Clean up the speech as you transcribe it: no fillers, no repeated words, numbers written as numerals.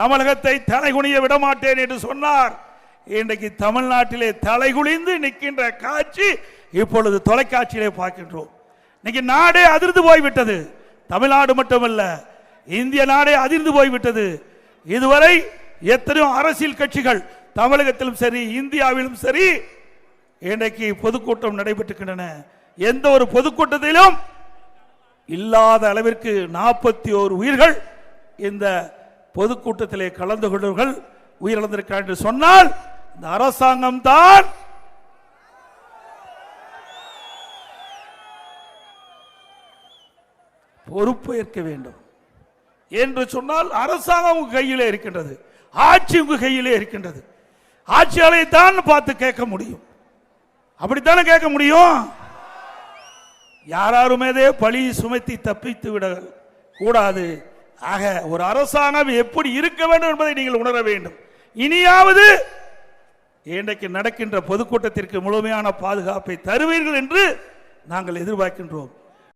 தமிழகத்தை தலைகுனிய விடமாட்டேன் என்று சொன்னார். இன்றைக்கு தமிழ்நாட்டிலே தலைகுனிந்து நிற்கின்ற காட்சி இப்பொழுது தொலைக்காட்சியிலே பார்க்கின்றோம். இன்னைக்கு நாடே அதிர்ந்து போய்விட்டது. தமிழ்நாடு மட்டுமல்ல, இந்திய நாடே அதிர்ந்து போய்விட்டது. இதுவரை எத்தனையோ அரசியல் கட்சிகள் தமிழகத்திலும் சரி இந்தியாவிலும் சரி இன்றைக்கு பொதுக்கூட்டம் நடைபெற்றுகின்றன. எந்த ஒரு பொதுக்கூட்டத்திலும் இல்லாத அளவிற்கு 41 உயிர்கள் இந்த பொதுக்கூட்டத்திலே கலந்து கொண்டவர்கள் உயிரிழந்திருக்கிறார் என்று சொன்னால் இந்த அரசாங்கம் தான் பொறுப்பேற்க வேண்டும் என்று சொன்னால் அரசாங்கம் உங்க கையிலே இருக்கின்றது, ஆட்சி உங்க கையிலே இருக்கின்றது. ஆட்சியாளரை தான் பார்த்து கேட்க முடியும். அப்படித்தானே கேட்க முடியும். யாருமே பழி சுமத்தி தப்பித்து விட கூடாது. ஆக ஒரு அரசாங்கம் எப்படி இருக்க வேண்டும் என்பதை நீங்கள் உணர வேண்டும். இனியாவது இன்றைக்கு நடக்கின்ற பொதுக்கூட்டத்திற்கு முழுமையான பாதுகாப்பை தருவீர்கள் என்று நாங்கள் எதிர்பார்க்கின்றோம்.